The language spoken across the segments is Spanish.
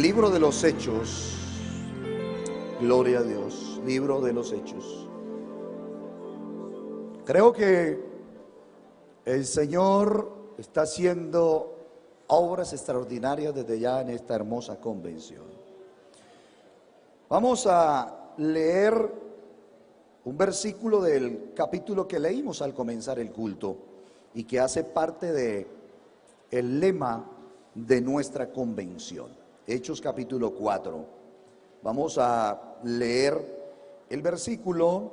Libro de los Hechos. Gloria a Dios. Libro de los Hechos. Creo que el Señor está haciendo obras extraordinarias desde ya en esta hermosa convención. Vamos a leer un versículo del capítulo que leímos al comenzar el culto y que hace parte de el lema de nuestra convención. Hechos capítulo 4. Vamos a leer el versículo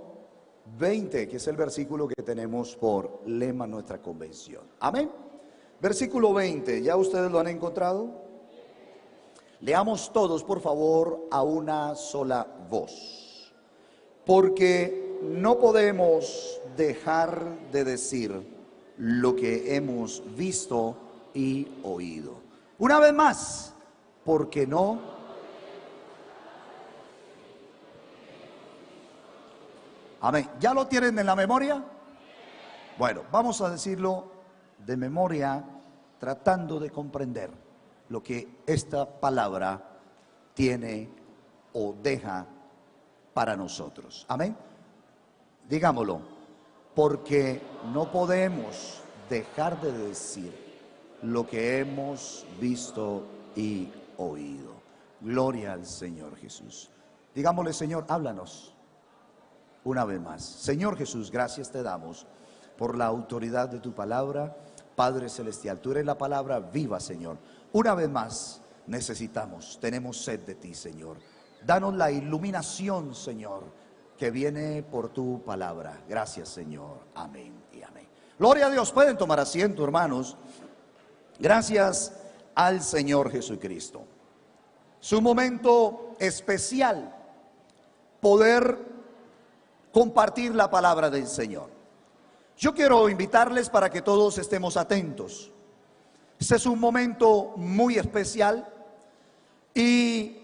20, que es el versículo que tenemos por lema nuestra convención. Amén. Versículo 20, ¿ya ustedes lo han encontrado? Leamos todos, por favor, a una sola voz. Porque no podemos dejar de decir lo que hemos visto y oído. Una vez más, porque no. Amén. ¿Ya lo tienen en la memoria? Bueno, vamos a decirlo de memoria, tratando de comprender lo que esta palabra tiene o deja para nosotros. Amén. Digámoslo, porque no podemos dejar de decir lo que hemos visto y oído. Gloria al Señor Jesús. Digámosle, Señor, háblanos una vez más. Señor Jesús, gracias te damos por la autoridad de tu palabra. Padre celestial, tú eres la palabra viva, Señor. Una vez más tenemos sed de ti, Señor. Danos la iluminación, Señor, que viene por tu palabra. Gracias, Señor. Amén y amén. Gloria a Dios. Pueden tomar asiento, hermanos. Gracias al Señor Jesucristo. Es un momento especial poder compartir la palabra del Señor. Yo quiero invitarles para que todos estemos atentos. Este es un momento muy especial y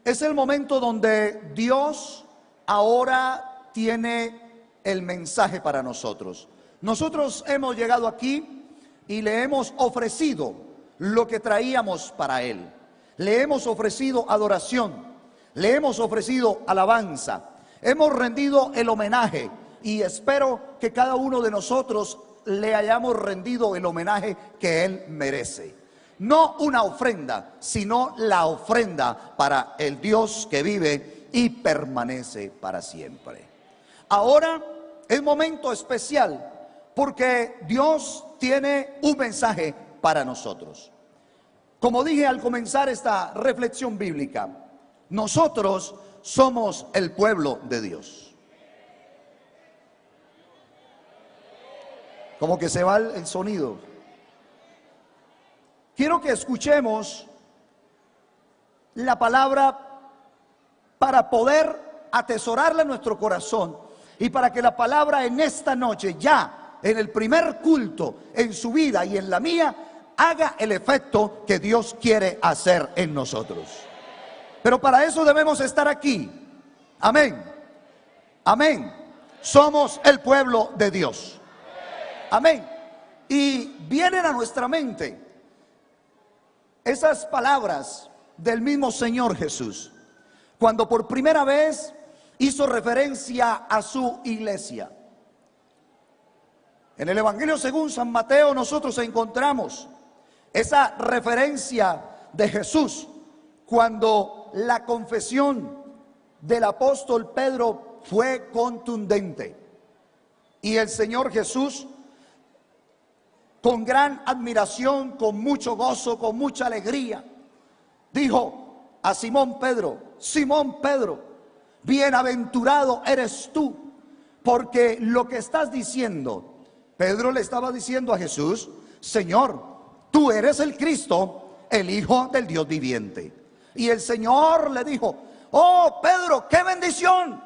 es el momento donde Dios ahora tiene el mensaje para nosotros. Nosotros hemos llegado aquí y le hemos ofrecido lo que traíamos para Él. Le hemos ofrecido adoración, le hemos ofrecido alabanza, hemos rendido el homenaje. Y espero que cada uno de nosotros le hayamos rendido el homenaje que Él merece. No una ofrenda, sino la ofrenda para el Dios que vive y permanece para siempre. Ahora es momento especial porque Dios tiene un mensaje para nosotros. Como dije al comenzar esta reflexión bíblica, nosotros somos el pueblo de Dios. Como que se va el sonido. Quiero que escuchemos la palabra para poder atesorarla en nuestro corazón y para que la palabra en esta noche, ya en el primer culto, en su vida y en la mía, haga el efecto que Dios quiere hacer en nosotros. Pero para eso debemos estar aquí. Amén. Amén. Somos el pueblo de Dios. Amén. Y vienen a nuestra mente esas palabras del mismo Señor Jesús, cuando por primera vez hizo referencia a su iglesia. En el Evangelio según San Mateo nosotros encontramos esa referencia de Jesús cuando la confesión del apóstol Pedro fue contundente. Y el Señor Jesús, con gran admiración, con mucho gozo, con mucha alegría, dijo a Simón Pedro: Simón Pedro, bienaventurado eres tú, porque lo que estás diciendo. Pedro le estaba diciendo a Jesús: Señor, tú eres el Cristo, el Hijo del Dios viviente. Y el Señor le dijo: oh Pedro, qué bendición.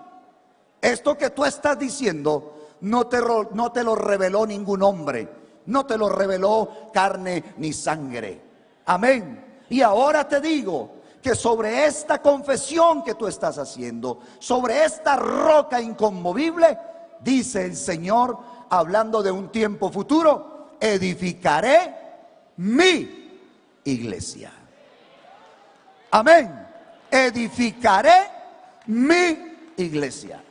Esto que tú estás diciendo no te lo reveló ningún hombre, no te lo reveló carne ni sangre. Amén. Y ahora te digo que sobre esta confesión que tú estás haciendo, sobre esta roca inconmovible, dice el Señor, hablando de un tiempo futuro, edificaré mi iglesia. Amén. Edificaré mi iglesia.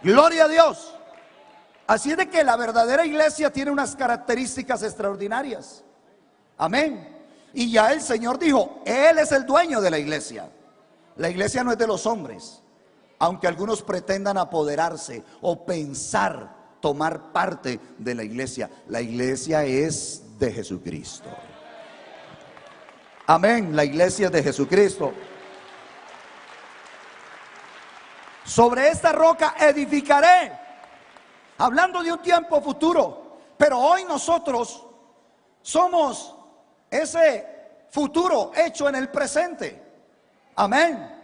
Gloria a Dios. Así es de que la verdadera iglesia tiene unas características extraordinarias. Amén. Y ya el Señor dijo, Él es el dueño de la iglesia. La iglesia no es de los hombres, aunque algunos pretendan apoderarse o pensar tomar parte de la iglesia. La iglesia es de Jesucristo. Amén. La iglesia es de Jesucristo. Sobre esta roca edificaré. Hablando de un tiempo futuro. Pero hoy nosotros somos ese futuro hecho en el presente. Amén.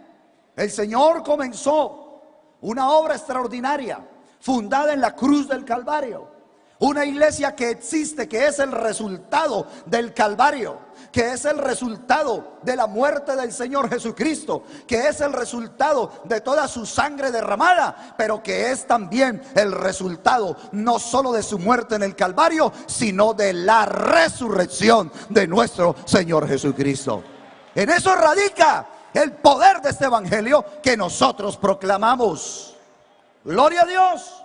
El Señor comenzó una obra extraordinaria, fundada en la cruz del Calvario. Una iglesia que existe, que es el resultado del Calvario, que es el resultado de la muerte del Señor Jesucristo, que es el resultado de toda su sangre derramada, pero que es también el resultado no solo de su muerte en el Calvario, sino de la resurrección de nuestro Señor Jesucristo. En eso radica el poder de este evangelio que nosotros proclamamos. Gloria a Dios.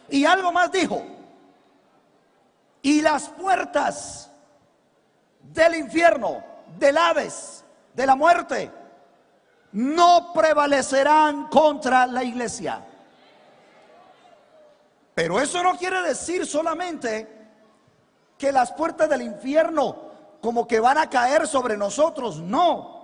Y algo más dijo: y las puertas del infierno, del Hades, de la muerte, no prevalecerán contra la iglesia. Pero eso no quiere decir solamente que las puertas del infierno como que van a caer sobre nosotros. No.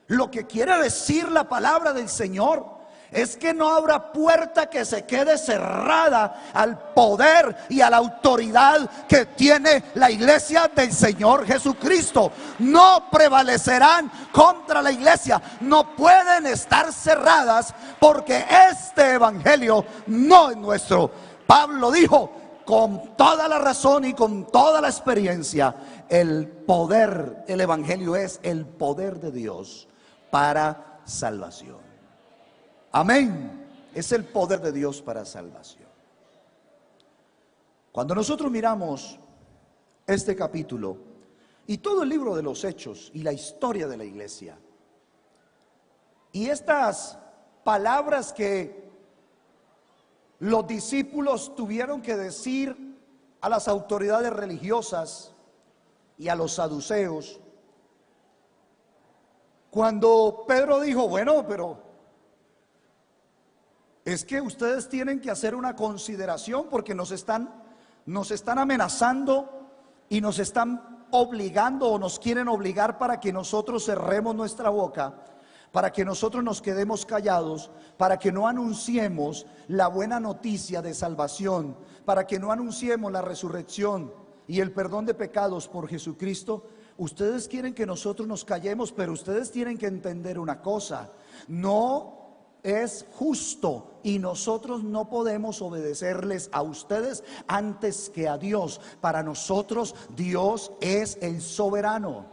Lo que quiere decir la palabra del Señor es que no habrá puerta que se quede cerrada al poder y a la autoridad que tiene la iglesia del Señor Jesucristo. No prevalecerán contra la iglesia. No pueden estar cerradas, porque este evangelio no es nuestro. Pablo dijo con toda la razón y con toda la experiencia: el poder, el evangelio es el poder de Dios para salvación. Amén. Es el poder de Dios para salvación. Cuando nosotros miramos este capítulo y todo el libro de los Hechos y la historia de la iglesia, y estas palabras que los discípulos tuvieron que decir a las autoridades religiosas y a los saduceos, cuando Pedro dijo: bueno, pero es que ustedes tienen que hacer una consideración, porque nos están amenazando y nos están obligando, o nos quieren obligar para que nosotros cerremos nuestra boca, para que nosotros nos quedemos callados, para que no anunciemos la buena noticia de salvación, para que no anunciemos la resurrección y el perdón de pecados por Jesucristo. Ustedes quieren que nosotros nos callemos, pero ustedes tienen que entender una cosa: no es justo y nosotros no podemos obedecerles a ustedes antes que a Dios. Para nosotros Dios es el soberano.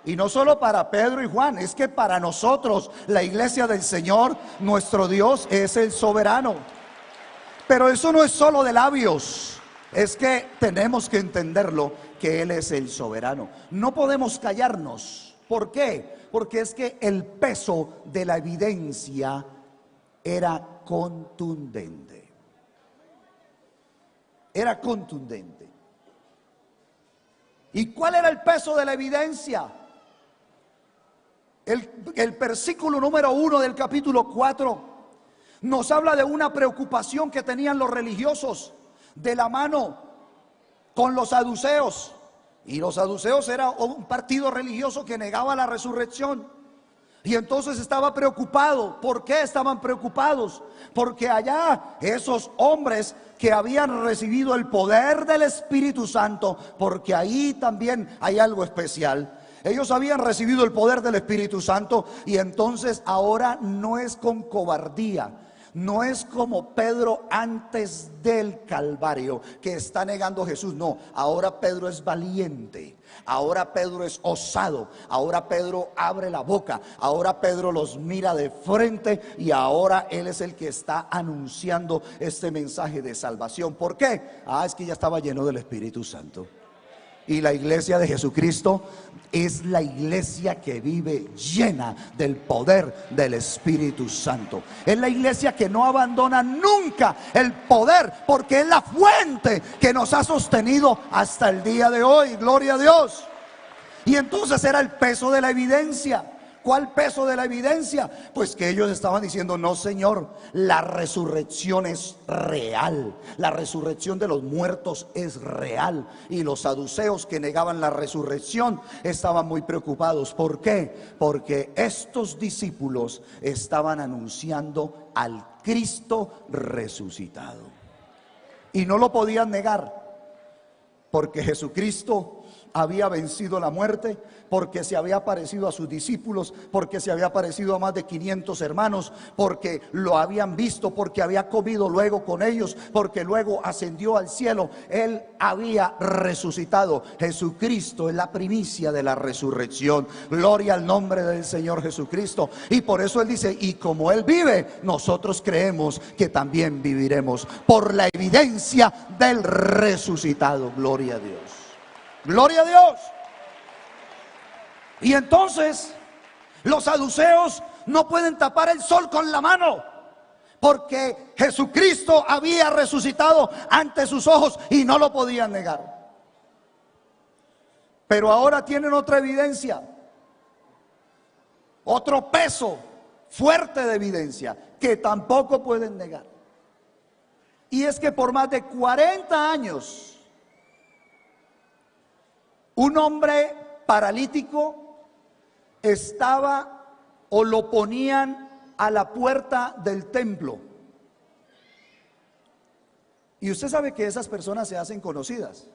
Y no solo para Pedro y Juan, es que para nosotros, la iglesia del Señor, nuestro Dios es el soberano. Pero eso no es solo de labios, es que tenemos que entenderlo, que Él es el soberano. No podemos callarnos. ¿Por qué? Porque es que el peso de la evidencia era contundente. Era contundente. ¿Y cuál era el peso de la evidencia? El versículo número 1 del capítulo 4 nos habla de una preocupación que tenían los religiosos de la mano con los saduceos. Y los saduceos era un partido religioso que negaba la resurrección. Y entonces estaba preocupado. ¿Por qué estaban preocupados? Porque allá esos hombres que habían recibido el poder del Espíritu Santo, porque ahí también hay algo especial. Ellos habían recibido el poder del Espíritu Santo, y entonces ahora no es con cobardía. No es como Pedro antes del Calvario, que está negando a Jesús. No, ahora Pedro es valiente. Ahora Pedro es osado. Ahora Pedro abre la boca. Ahora Pedro los mira de frente, y ahora él es el que está anunciando este mensaje de salvación. ¿Por qué? Es que ya estaba lleno del Espíritu Santo. Y la iglesia de Jesucristo es la iglesia que vive llena del poder del Espíritu Santo. Es la iglesia que no abandona nunca el poder, porque es la fuente que nos ha sostenido hasta el día de hoy. Gloria a Dios. Y entonces era el peso de la evidencia. ¿Cuál peso de la evidencia? Pues que ellos estaban diciendo: no, Señor, la resurrección es real, la resurrección de los muertos es real. Y los saduceos, que negaban la resurrección, estaban muy preocupados. ¿Por qué? Porque estos discípulos estaban anunciando al Cristo resucitado y no lo podían negar, porque Jesucristo había vencido la muerte, porque se había aparecido a sus discípulos, porque se había aparecido a más de 500 hermanos, porque lo habían visto, porque había comido luego con ellos, porque luego ascendió al cielo. Él había resucitado. Jesucristo es la primicia de la resurrección. Gloria al nombre del Señor Jesucristo. Y por eso Él dice: y como Él vive, nosotros creemos que también viviremos, por la evidencia del resucitado. Gloria a Dios. Gloria a Dios. Y entonces los saduceos no pueden tapar el sol con la mano, porque Jesucristo había resucitado ante sus ojos y no lo podían negar. Pero ahora tienen otra evidencia, otro peso fuerte de evidencia que tampoco pueden negar. Y es que por más de 40 años un hombre paralítico estaba, o lo ponían a la puerta del templo. Y usted sabe que esas personas se hacen conocidas.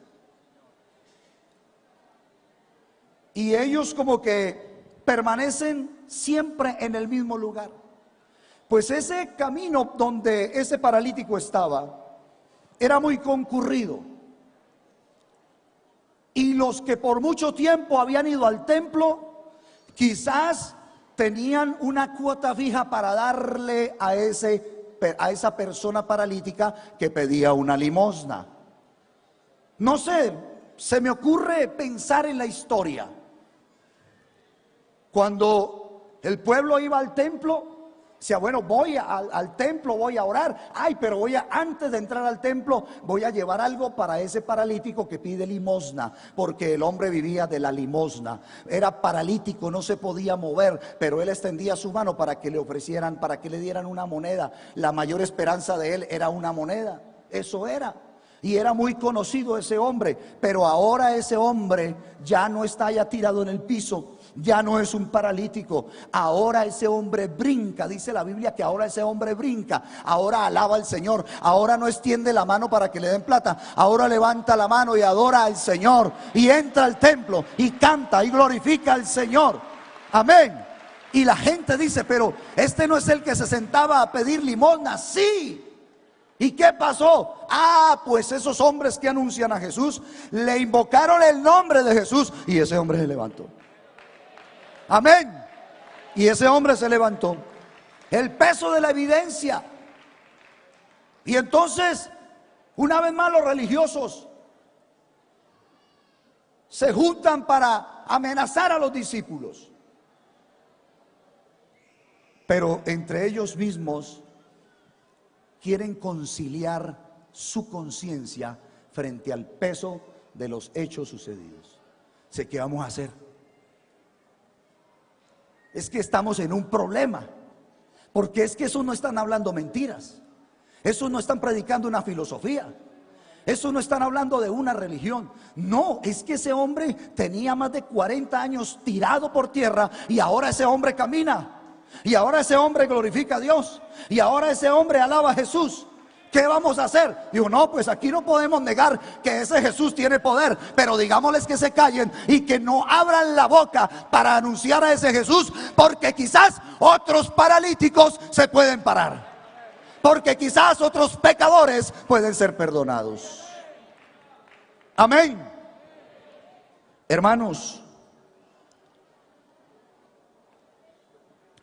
Y ellos como que permanecen siempre en el mismo lugar. Pues ese camino donde ese paralítico estaba era muy concurrido. Y los que por mucho tiempo habían ido al templo, quizás tenían una cuota fija para darle a esa persona paralítica que pedía una limosna. No sé, se me ocurre pensar en la historia. Cuando el pueblo iba al templo, decía: bueno, voy al templo, voy a orar. Pero antes de entrar al templo, voy a llevar algo para ese paralítico que pide limosna, porque el hombre vivía de la limosna. Era paralítico, no se podía mover, pero él extendía su mano para que le ofrecieran, para que le dieran una moneda. La mayor esperanza de él era una moneda. Eso era. Y era muy conocido ese hombre. Pero ahora ese hombre ya no está ya tirado en el piso. Ya no es un paralítico. Ahora ese hombre brinca. Dice la Biblia que ahora ese hombre brinca. Ahora alaba al Señor. Ahora no extiende la mano para que le den plata. Ahora levanta la mano y adora al Señor. Y entra al templo y canta y glorifica al Señor. Amén. Y la gente dice: pero este no es el que se sentaba a pedir limosna. Sí. ¿Y qué pasó? Pues esos hombres que anuncian a Jesús le invocaron el nombre de Jesús y ese hombre se levantó. Amén. Y ese hombre se levantó. El peso de la evidencia. Y entonces, una vez más, los religiosos se juntan para amenazar a los discípulos. Pero entre ellos mismos quieren conciliar su conciencia frente al peso de los hechos sucedidos. Sé qué vamos a hacer. Es que estamos en un problema, porque es que esos no están hablando mentiras, esos no están predicando una filosofía, esos no están hablando de una religión. No, es que ese hombre tenía más de 40 años tirado por tierra y ahora ese hombre camina. Y ahora ese hombre glorifica a Dios. Y ahora ese hombre alaba a Jesús. ¿Qué vamos a hacer? Digo: no, pues aquí no podemos negar que ese Jesús tiene poder, pero digámosles que se callen y que no abran la boca para anunciar a ese Jesús, porque quizás otros paralíticos se pueden parar, porque quizás otros pecadores pueden ser perdonados. Amén. Hermanos,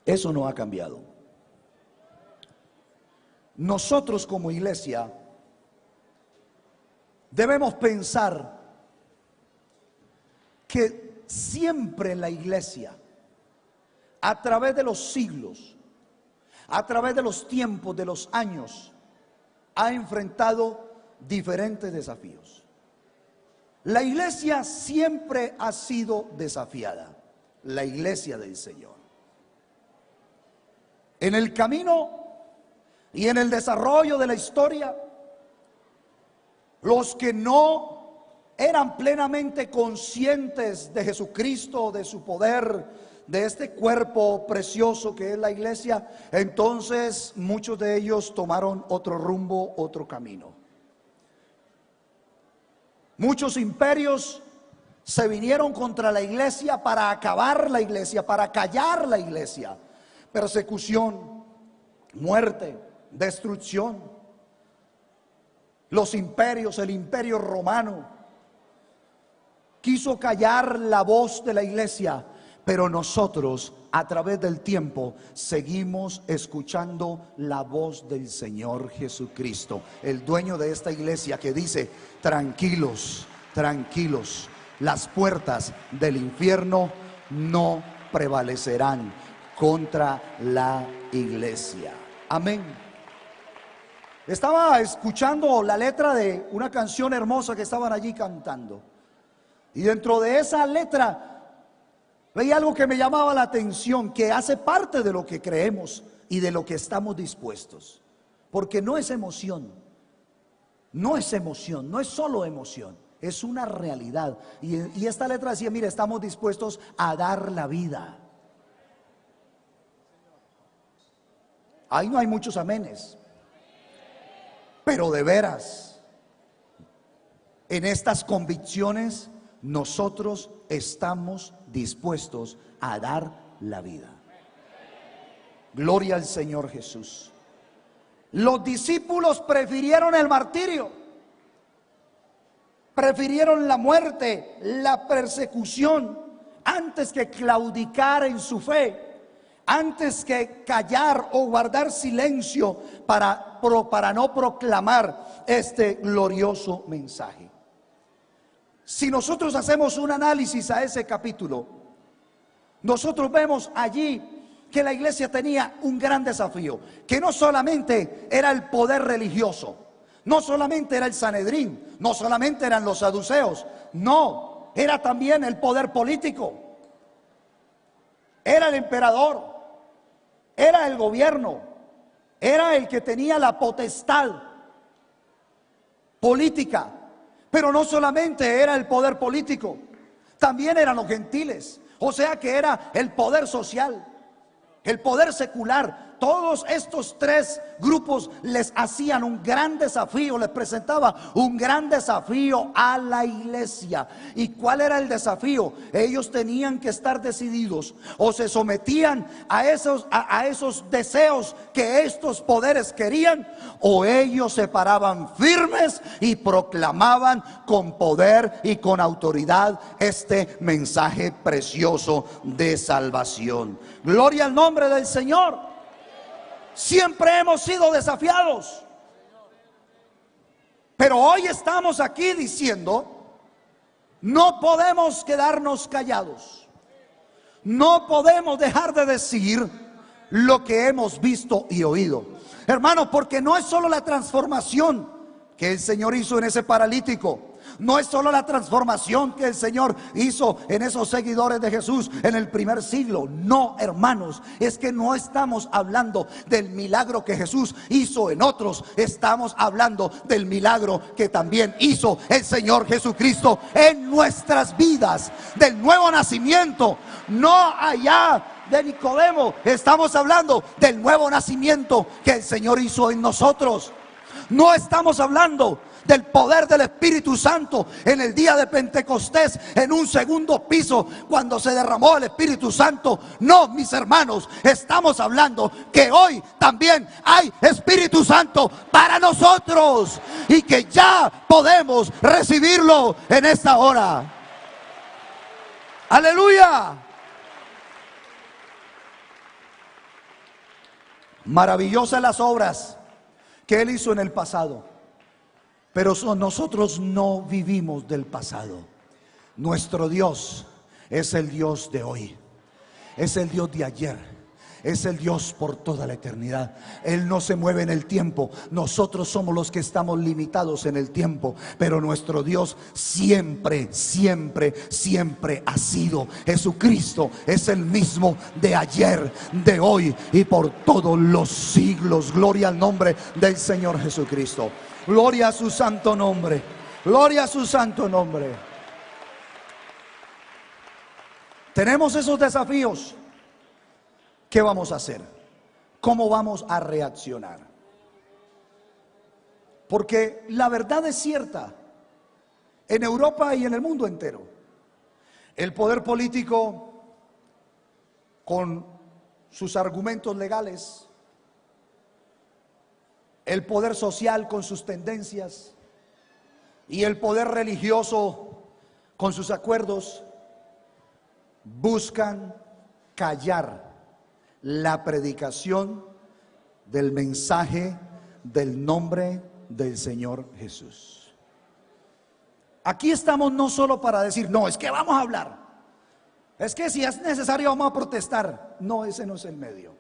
eso no ha cambiado. Nosotros como iglesia debemos pensar que siempre la iglesia, a través de los siglos, a través de los tiempos, de los años, ha enfrentado diferentes desafíos. La iglesia siempre ha sido desafiada, la iglesia del Señor. En el camino y en el desarrollo de la historia, los que no eran plenamente conscientes de Jesucristo, de su poder, de este cuerpo precioso que es la iglesia, entonces muchos de ellos tomaron otro rumbo, otro camino. Muchos imperios se vinieron contra la iglesia para acabar la iglesia, para callar la iglesia. Persecución, muerte, destrucción. Los imperios, el imperio romano quiso callar la voz de la iglesia, pero nosotros a través del tiempo seguimos escuchando la voz del Señor Jesucristo, el dueño de esta iglesia, que dice: tranquilos, tranquilos, las puertas del infierno no prevalecerán contra la iglesia. Amén. Estaba escuchando la letra de una canción hermosa que estaban allí cantando, y dentro de esa letra veía algo que me llamaba la atención, que hace parte de lo que creemos y de lo que estamos dispuestos. Porque no es emoción, no es emoción, no es solo emoción, es una realidad. Y esta letra decía: mire, estamos dispuestos a dar la vida. Ahí no hay muchos amenes, pero de veras, en estas convicciones nosotros estamos dispuestos a dar la vida. Gloria al Señor Jesús. Los discípulos prefirieron el martirio, prefirieron la muerte, la persecución, antes que claudicar en su fe, antes que callar o guardar silencio para no proclamar este glorioso mensaje. Si nosotros hacemos un análisis a ese capítulo, nosotros vemos allí que la iglesia tenía un gran desafío, que no solamente era el poder religioso, no solamente era el Sanedrín, no solamente eran los saduceos, no, era también el poder político, era el emperador, era el gobierno, era el que tenía la potestad política. Pero no solamente era el poder político, también eran los gentiles. O sea que era el poder social, el poder secular. Todos estos tres grupos les hacían un gran desafío, les presentaba un gran desafío a la iglesia. ¿Y cuál era el desafío? Ellos tenían que estar decididos: o se sometían a esos deseos que estos poderes querían, o ellos se paraban firmes y proclamaban con poder y con autoridad este mensaje precioso de salvación. Gloria al nombre del Señor. Siempre hemos sido desafiados, pero hoy estamos aquí diciendo: no podemos quedarnos callados, no podemos dejar de decir lo que hemos visto y oído, hermanos, porque no es solo la transformación que el Señor hizo en ese paralítico, no es solo la transformación que el Señor hizo en esos seguidores de Jesús en el primer siglo. No, hermanos, es que no estamos hablando del milagro que Jesús hizo en otros, estamos hablando del milagro que también hizo el Señor Jesucristo en nuestras vidas, del nuevo nacimiento, no allá de Nicodemo, estamos hablando del nuevo nacimiento que el Señor hizo en nosotros. No estamos hablando del poder del Espíritu Santo en el día de Pentecostés, en un segundo piso, cuando se derramó el Espíritu Santo. No, mis hermanos, estamos hablando que hoy también hay Espíritu Santo para nosotros y que ya podemos recibirlo en esta hora. Aleluya. Maravillosas las obras que Él hizo en el pasado, pero nosotros no vivimos del pasado. Nuestro Dios es el Dios de hoy, es el Dios de ayer, es el Dios por toda la eternidad. Él no se mueve en el tiempo. Nosotros somos los que estamos limitados en el tiempo, pero nuestro Dios siempre, siempre, siempre ha sido. Jesucristo es el mismo de ayer, de hoy y por todos los siglos. Gloria al nombre del Señor Jesucristo. Gloria a su santo nombre. Gloria a su santo nombre. Tenemos esos desafíos. ¿Qué vamos a hacer? ¿Cómo vamos a reaccionar? Porque la verdad es cierta. En Europa y en el mundo entero, el poder político, con sus argumentos legales, el poder social con sus tendencias y el poder religioso con sus acuerdos, buscan callar la predicación del mensaje del nombre del Señor Jesús. Aquí estamos no solo para decir, no, es que vamos a hablar, es que si es necesario vamos a protestar. No, ese no es el medio,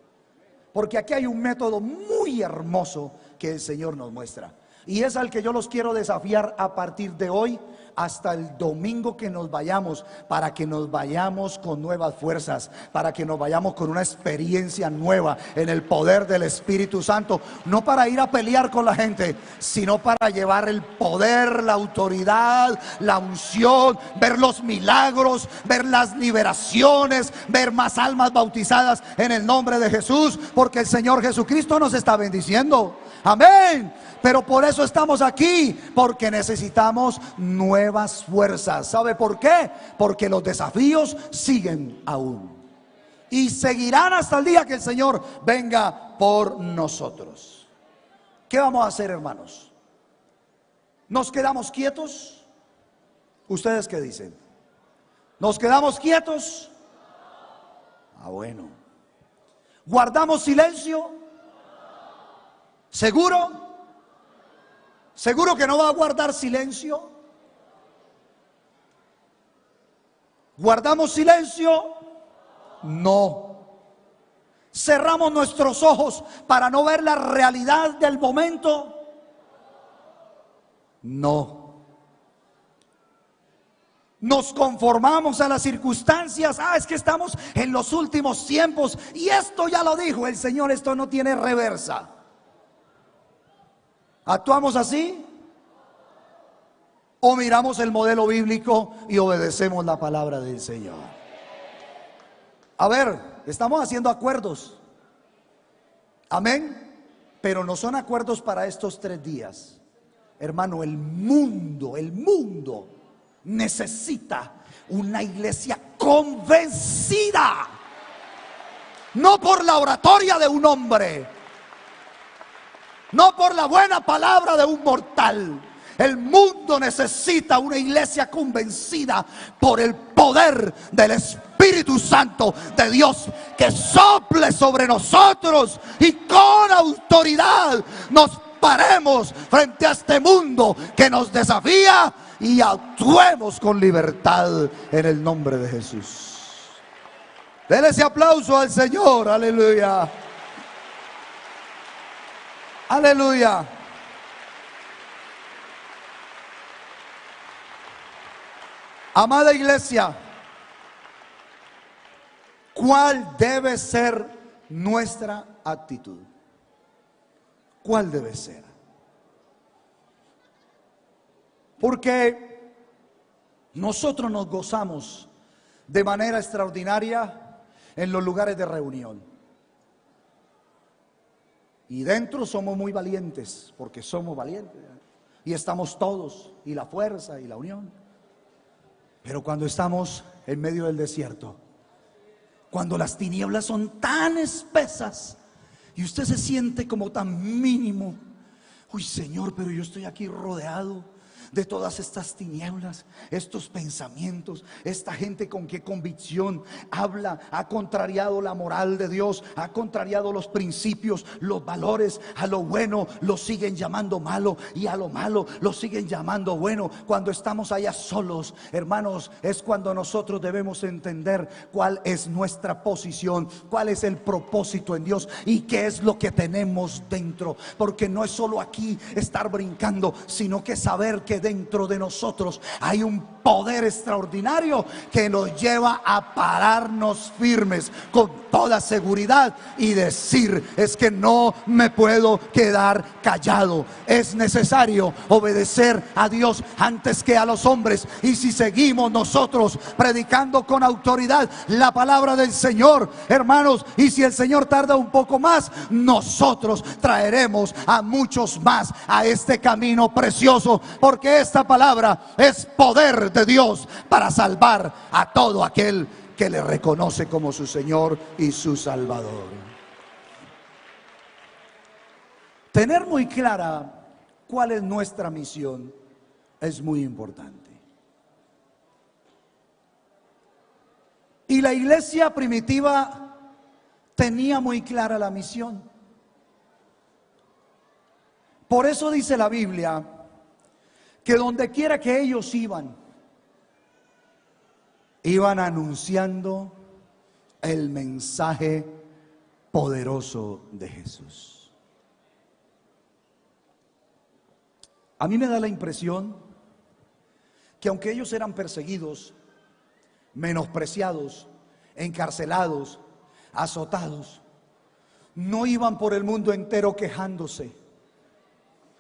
porque aquí hay un método muy hermoso que el Señor nos muestra, y es al que yo los quiero desafiar a partir de hoy hasta el domingo que nos vayamos, para que nos vayamos con nuevas fuerzas, para que nos vayamos con una experiencia nueva en el poder del Espíritu Santo, no para ir a pelear con la gente, sino para llevar el poder, la autoridad, la unción, ver los milagros, ver las liberaciones, ver más almas bautizadas en el nombre de Jesús, porque el Señor Jesucristo nos está bendiciendo. Amén. Pero por eso estamos aquí, porque necesitamos nuevas fuerzas. ¿Sabe por qué? Porque los desafíos siguen aún y seguirán hasta el día que el Señor venga por nosotros. ¿Qué vamos a hacer, hermanos? ¿Nos quedamos quietos? ¿Ustedes qué dicen? ¿Nos quedamos quietos? Ah, bueno. ¿Guardamos silencio? ¿Seguro? ¿Seguro que no va a guardar silencio? ¿Guardamos silencio? No. ¿Cerramos nuestros ojos para no ver la realidad del momento? No. ¿Nos conformamos a las circunstancias? Es que estamos en los últimos tiempos y esto ya lo dijo el Señor, esto no tiene reversa. ¿Actuamos así? ¿O miramos el modelo bíblico y obedecemos la palabra del Señor? A ver, estamos haciendo acuerdos. Amén. Pero no son acuerdos para estos 3 días. Hermano, el mundo necesita una iglesia convencida. No por la oratoria de un hombre, no por la buena palabra de un mortal. El mundo necesita una iglesia convencida por el poder del Espíritu Santo de Dios, que sople sobre nosotros y con autoridad nos paremos frente a este mundo que nos desafía y actuemos con libertad en el nombre de Jesús. Denle ese aplauso al Señor. Aleluya. Aleluya. Amada iglesia, ¿cuál debe ser nuestra actitud? ¿Cuál debe ser? Porque nosotros nos gozamos de manera extraordinaria en los lugares de reunión. Y dentro somos muy valientes, porque somos valientes. Y estamos todos, y la fuerza y la unión. Pero cuando estamos en medio del desierto, cuando las tinieblas son tan espesas y usted se siente como tan mínimo, uy Señor, pero yo estoy aquí rodeado de todas estas tinieblas, estos pensamientos, esta gente con qué convicción habla, ha contrariado la moral de Dios, ha contrariado los principios, los valores. A lo bueno lo siguen llamando malo y a lo malo lo siguen llamando bueno. Cuando estamos allá solos, hermanos, es cuando nosotros debemos entender cuál es nuestra posición, cuál es el propósito en Dios y qué es lo que tenemos dentro. Porque no es solo aquí estar brincando, sino que saber que dentro de nosotros hay un poder extraordinario que nos lleva a pararnos firmes con toda seguridad y decir: es que no me puedo quedar callado. Es necesario obedecer a Dios antes que a los hombres. Y si seguimos nosotros predicando con autoridad la palabra del Señor, hermanos, y si el Señor tarda un poco más, nosotros traeremos a muchos más a este camino precioso, porque esta palabra es poder de Dios para salvar a todo aquel que le reconoce como su Señor y su Salvador. Tener muy clara cuál es nuestra misión es muy importante. Y la iglesia primitiva tenía muy clara la misión. Por eso dice la Biblia que donde quiera que ellos iban anunciando el mensaje poderoso de Jesús. A mí me da la impresión que aunque ellos eran perseguidos, menospreciados, encarcelados, azotados, no iban por el mundo entero quejándose,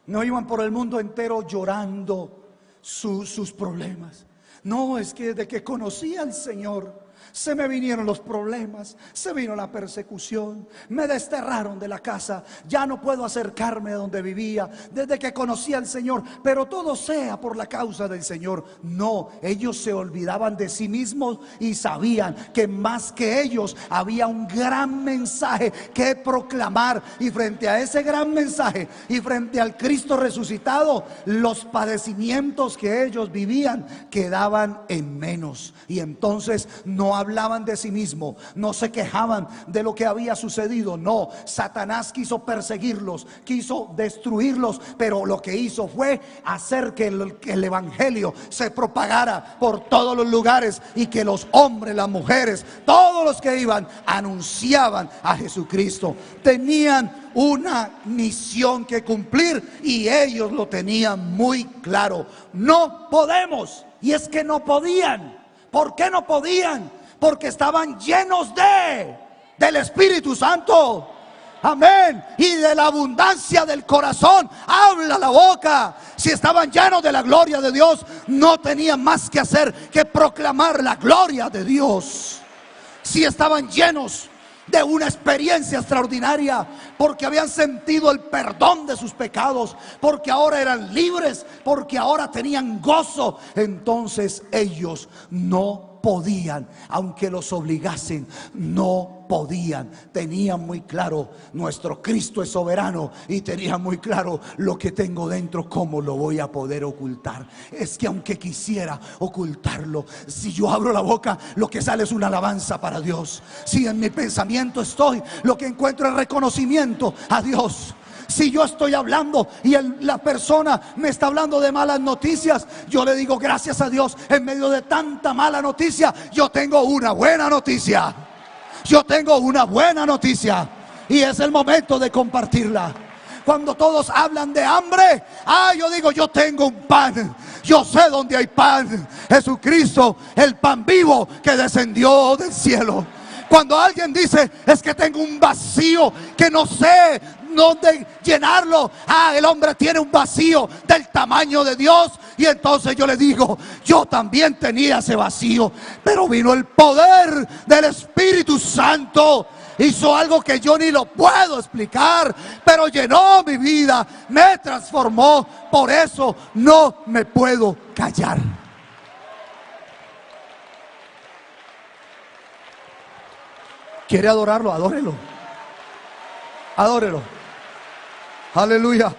no iban por el mundo entero llorando sus problemas. No, es que desde que conocí al Señor se me vinieron los problemas, se vino la persecución, me desterraron de la casa, ya no puedo acercarme a donde vivía desde que conocí al Señor, pero todo sea por la causa del Señor. No, ellos se olvidaban de sí mismos y sabían que más que ellos había un gran mensaje que proclamar, y frente a ese gran mensaje y frente al Cristo resucitado, los padecimientos que ellos vivían quedaban en menos. Y entonces no hablaban de sí mismo, no se quejaban de lo que había sucedido. No, Satanás quiso perseguirlos, quiso destruirlos, pero lo que hizo fue hacer que el evangelio se propagara por todos los lugares y que los hombres, las mujeres, todos los que iban anunciaban a Jesucristo. Tenían una misión que cumplir y ellos lo tenían muy claro. No podemos, y es que no podían. ¿Por qué no podían? Porque estaban llenos del Espíritu Santo. Amén. Y de la abundancia del corazón habla la boca. Si estaban llenos de la gloria de Dios, no tenían más que hacer que proclamar la gloria de Dios. Si estaban llenos de una experiencia extraordinaria, porque habían sentido el perdón de sus pecados, porque ahora eran libres, porque ahora tenían gozo, entonces ellos no podían, aunque los obligasen, no podían. Tenían muy claro: nuestro Cristo es soberano, y tenían muy claro: lo que tengo dentro, ¿cómo lo voy a poder ocultar? Es que aunque quisiera ocultarlo, si yo abro la boca, lo que sale es una alabanza para Dios. Si en mi pensamiento estoy, lo que encuentro es reconocimiento a Dios. Si yo estoy hablando y la persona me está hablando de malas noticias, yo le digo: gracias a Dios, en medio de tanta mala noticia, yo tengo una buena noticia. Yo tengo una buena noticia, y es el momento de compartirla. Cuando todos hablan de hambre, yo digo: yo tengo un pan. Yo sé dónde hay pan. Jesucristo, el pan vivo que descendió del cielo. Cuando alguien dice: es que tengo un vacío que no sé dónde llenarlo, el hombre tiene un vacío del tamaño de Dios. Y entonces yo le digo: yo también tenía ese vacío, pero vino el poder del Espíritu Santo, hizo algo que yo ni lo puedo explicar, pero llenó mi vida, me transformó. Por eso no me puedo callar. ¿Quiere adorarlo? Adórelo. Adórelo. Aleluya.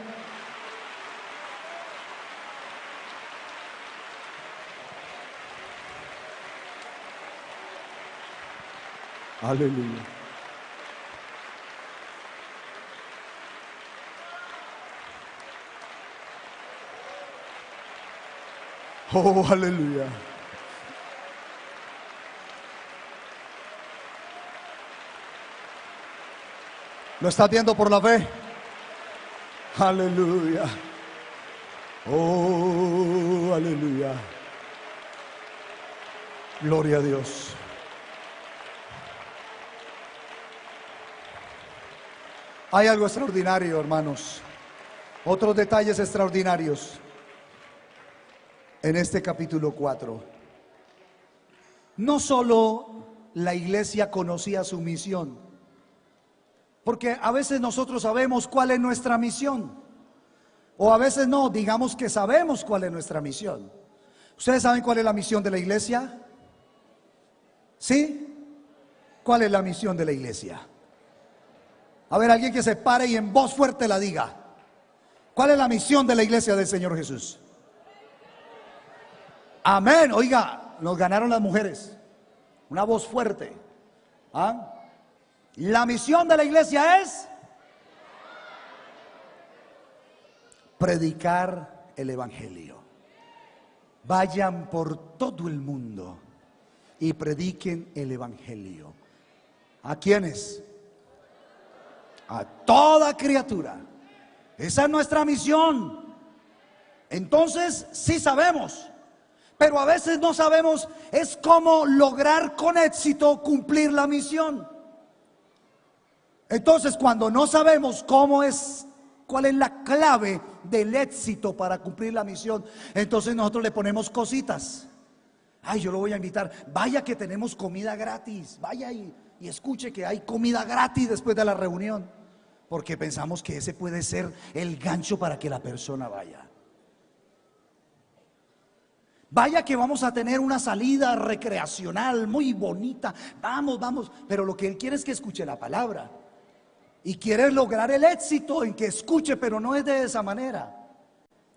Aleluya. Oh, aleluya. ¿Lo estás viendo por la fe? Aleluya. Oh, aleluya. Gloria a Dios. Hay algo extraordinario, hermanos. Otros detalles extraordinarios en este capítulo 4. No solo la iglesia conocía su misión, porque a veces nosotros sabemos cuál es nuestra misión, o a veces no, digamos que sabemos cuál es nuestra misión. ¿Ustedes saben cuál es la misión de la iglesia? ¿Sí? ¿Cuál es la misión de la iglesia? A ver, alguien que se pare y en voz fuerte la diga. ¿Cuál es la misión de la iglesia del Señor Jesús? Amén. Oiga, nos ganaron las mujeres. Una voz fuerte. ¿Ah? La misión de la iglesia es predicar el evangelio. Vayan por todo el mundo y prediquen el evangelio. ¿A quiénes? A toda criatura. Esa es nuestra misión. Entonces sí sabemos, pero a veces no sabemos es cómo lograr con éxito cumplir la misión. Entonces, cuando no sabemos cuál es la clave del éxito para cumplir la misión, entonces nosotros le ponemos cositas. Ay, yo lo voy a invitar. Vaya que tenemos comida gratis. Vaya y escuche que hay comida gratis después de la reunión, porque pensamos que ese puede ser el gancho para que la persona vaya. Vaya que vamos a tener una salida recreacional muy bonita. Vamos, pero lo que él quiere es que escuche la palabra. Y quiere lograr el éxito en que escuche, pero no es de esa manera.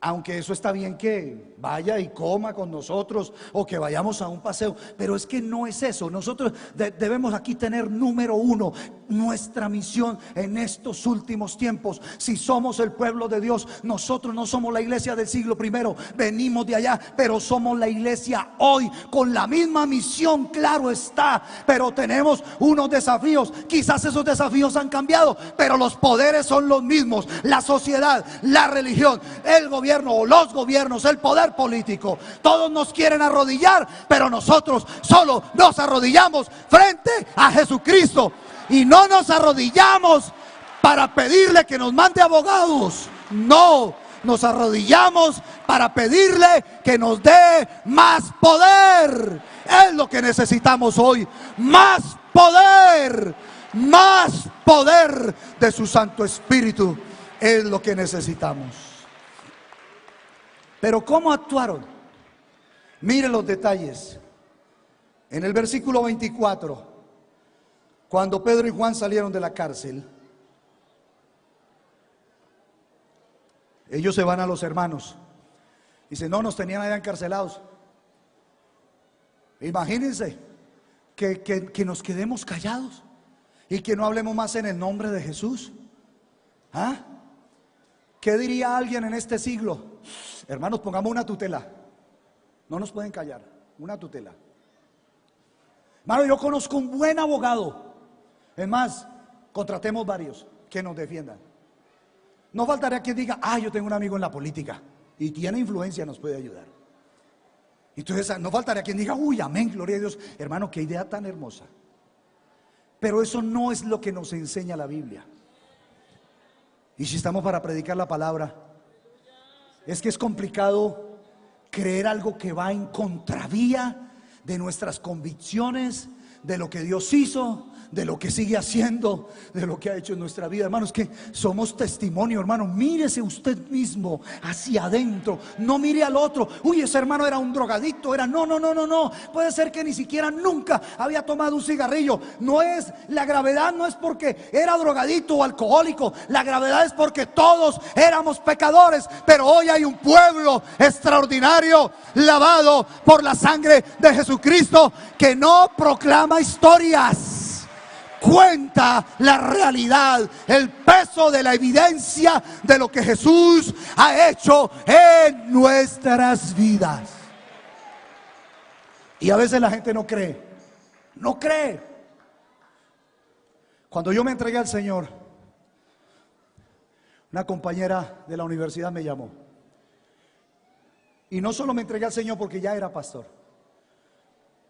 Aunque eso está bien que vaya y coma con nosotros o que vayamos a un paseo, pero es que no es eso. Nosotros debemos aquí tener número uno nuestra misión en estos últimos tiempos. Si somos el pueblo de Dios, nosotros no somos la iglesia del siglo primero, venimos de allá, pero somos la iglesia hoy con la misma misión, claro está, pero tenemos unos desafíos. Quizás esos desafíos han cambiado, pero los poderes son los mismos. La sociedad, la religión, el gobierno o los gobiernos, el poder político, todos nos quieren arrodillar, pero nosotros solo nos arrodillamos frente a Jesucristo. Y no nos arrodillamos para pedirle que nos mande abogados. No, nos arrodillamos para pedirle que nos dé más poder. Es lo que necesitamos hoy. Más poder. Más poder de su Santo Espíritu. Es lo que necesitamos. Pero ¿cómo actuaron? Miren los detalles. En el versículo 24, cuando Pedro y Juan salieron de la cárcel, ellos se van a los hermanos. Dicen, no, nos tenían allá encarcelados. Imagínense que nos quedemos callados y que no hablemos más en el nombre de Jesús. ¿Ah? ¿Qué diría alguien en este siglo? Hermanos, pongamos una tutela. No nos pueden callar. Una tutela. Hermano, yo conozco un buen abogado. Es más, contratemos varios que nos defiendan. No faltaría quien diga, yo tengo un amigo en la política y tiene influencia, nos puede ayudar. Entonces no faltaría quien diga, uy, amén, gloria a Dios. Hermano, qué idea tan hermosa. Pero eso no es lo que nos enseña la Biblia. Y si estamos para predicar la palabra, es que es complicado creer algo que va en contravía de nuestras convicciones, de lo que Dios hizo, de lo que sigue haciendo, de lo que ha hecho en nuestra vida. Hermanos, que somos testimonio, hermano. Mírese usted mismo hacia adentro, no mire al otro. Uy, ese hermano era un drogadicto, no. Puede ser que ni siquiera nunca había tomado un cigarrillo. La gravedad no es porque era drogadicto o alcohólico. La gravedad es porque todos éramos pecadores, pero hoy hay un pueblo extraordinario, lavado por la sangre de Jesucristo, que no proclama historias. cuenta la realidad, el peso de la evidencia de lo que Jesús ha hecho en nuestras vidas. Y a veces la gente no cree, no cree. Cuando yo me entregué al Señor, una compañera de la universidad me llamó. Y no solo me entregué al Señor porque ya era pastor.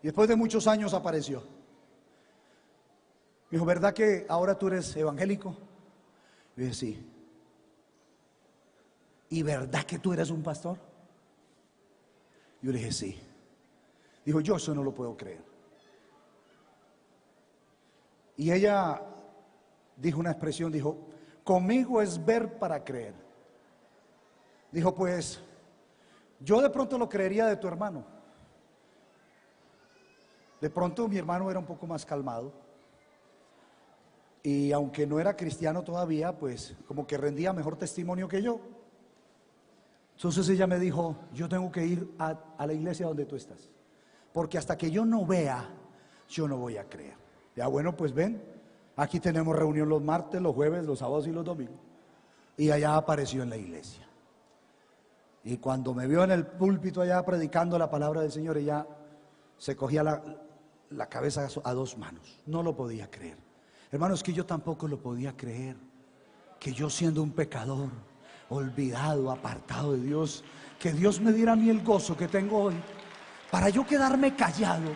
Y después de muchos años apareció. Me dijo, ¿verdad que ahora tú eres evangélico? Y dije, sí. ¿Y verdad que tú eres un pastor? Yo le dije, sí. Dijo, yo eso no lo puedo creer. Y ella dijo una expresión, dijo, conmigo es ver para creer. Dijo, pues, yo de pronto lo creería de tu hermano. De pronto mi hermano era un poco más calmado. Y aunque no era cristiano todavía, pues como que rendía mejor testimonio que yo. Entonces ella me dijo, yo tengo que ir a la iglesia donde tú estás. Porque hasta que yo no vea, yo no voy a creer. Ya bueno, pues ven, aquí tenemos reunión los martes, los jueves, los sábados y los domingos. Y allá apareció en la iglesia. Y cuando me vio en el púlpito allá predicando la palabra del Señor, ella se cogía la cabeza a dos manos. No lo podía creer. Hermanos, que yo tampoco lo podía creer. Que yo, siendo un pecador, olvidado, apartado de Dios, que Dios me diera a mí el gozo que tengo hoy, para yo quedarme callado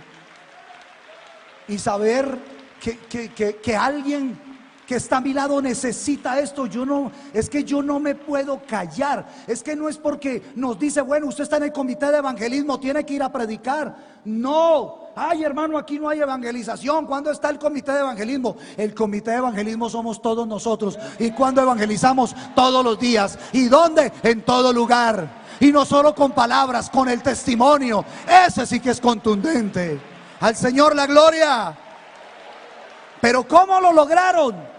y saber que alguien que está a mi lado necesita esto. Es que yo no me puedo callar. Es que no es porque nos dice, bueno, usted está en el comité de evangelismo, tiene que ir a predicar. No, ay hermano, aquí no hay evangelización. ¿Cuándo está el comité de evangelismo? El comité de evangelismo somos todos nosotros. ¿Y cuándo evangelizamos? Todos los días. ¿Y dónde? En todo lugar. Y no solo con palabras, con el testimonio. Ese sí que es contundente. Al Señor la gloria. Pero ¿cómo lo lograron?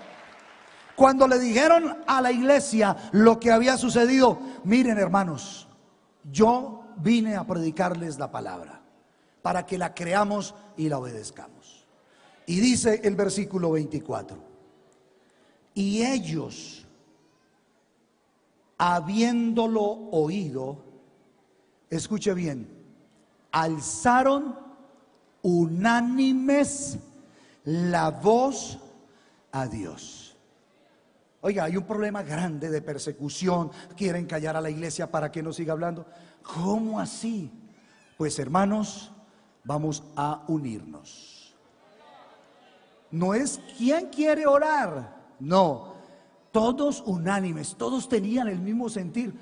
Cuando le dijeron a la iglesia lo que había sucedido, miren hermanos, yo vine a predicarles la palabra para que la creamos y la obedezcamos. Y dice el versículo 24, y ellos, habiéndolo oído, escuche bien, alzaron unánimes la voz a Dios. Oiga, hay un problema grande de persecución. Quieren callar a la iglesia para que no siga hablando. ¿Cómo así? Pues hermanos, vamos a unirnos. No es quién quiere orar, no, todos unánimes, todos tenían el mismo sentir.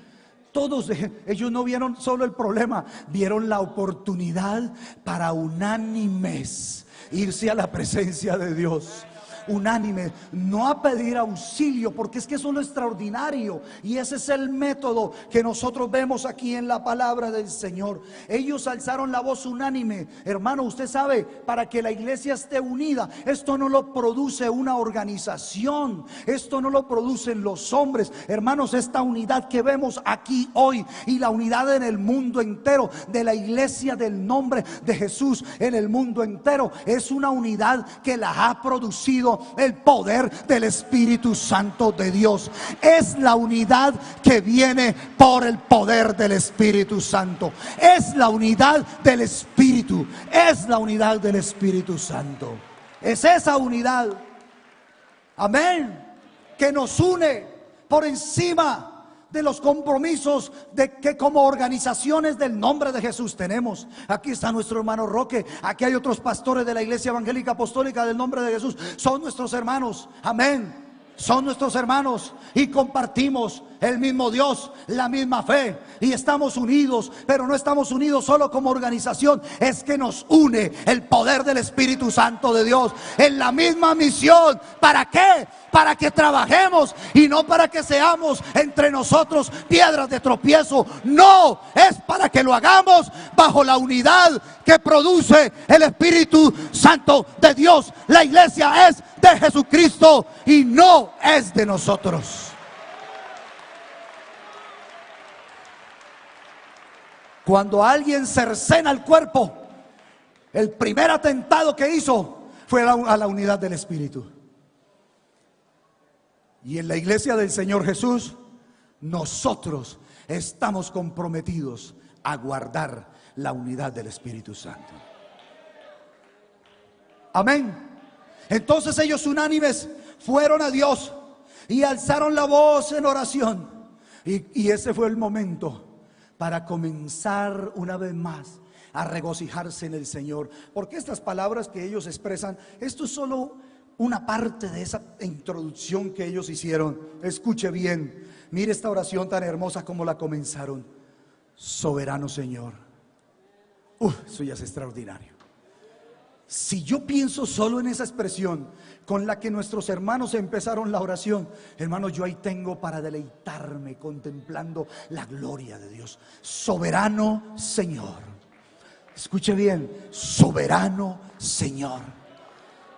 Todos, ellos no vieron solo el problema, vieron la oportunidad para unánimes irse a la presencia de Dios. Unánime, no a pedir auxilio, porque es que eso es lo extraordinario, y ese es el método que nosotros vemos aquí en la palabra del Señor. Ellos alzaron la voz unánime. Hermano, usted sabe, para que la iglesia esté unida, esto no lo produce una organización, esto no lo producen los hombres. Hermanos, esta unidad que vemos aquí hoy y la unidad en el mundo entero de la iglesia del nombre de Jesús en el mundo entero, es una unidad que la ha producido el poder del Espíritu Santo de Dios. Es la unidad que viene por el poder del Espíritu Santo. Es la unidad del Espíritu. Es la unidad del Espíritu Santo. Es esa unidad, amén, que nos une por encima de los compromisos de que como organizaciones del nombre de Jesús tenemos. Aquí está nuestro hermano Roque, aquí hay otros pastores de la Iglesia Evangélica Apostólica del nombre de Jesús. Son nuestros hermanos, amén. Son nuestros hermanos y compartimos el mismo Dios, la misma fe, y estamos unidos. Pero no estamos unidos solo como organización, es que nos une el poder del Espíritu Santo de Dios en la misma misión. ¿Para qué? Para que trabajemos y no para que seamos entre nosotros piedras de tropiezo. No, es para que lo hagamos bajo la unidad que produce el Espíritu Santo de Dios. La iglesia es de Jesucristo y no es de nosotros. Cuando alguien cercena el cuerpo, el primer atentado que hizo fue a la unidad del Espíritu. Y en la iglesia del Señor Jesús, nosotros estamos comprometidos a guardar la unidad del Espíritu Santo. Amén. Entonces ellos unánimes fueron a Dios y alzaron la voz en oración. Y ese fue el momento para comenzar una vez más a regocijarse en el Señor. Porque estas palabras que ellos expresan, esto es solo una parte de esa introducción que ellos hicieron. Escuche bien, mire esta oración tan hermosa como la comenzaron. Soberano Señor. Eso ya es extraordinario. Si yo pienso solo en esa expresión con la que nuestros hermanos empezaron la oración, hermanos, yo ahí tengo para deleitarme contemplando la gloria de Dios. Soberano Señor. Escuche bien, soberano Señor.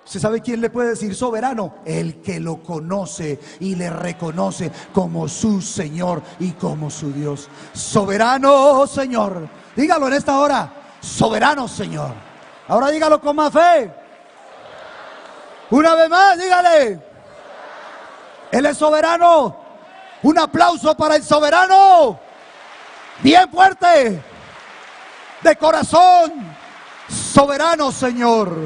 ¿Usted sabe quién le puede decir soberano? El que lo conoce y le reconoce como su Señor y como su Dios. Soberano Señor. Dígalo en esta hora. Soberano Señor. Ahora dígalo con más fe. Una vez más, dígale. Él es soberano. Un aplauso para el soberano. Bien fuerte. De corazón. Soberano Señor.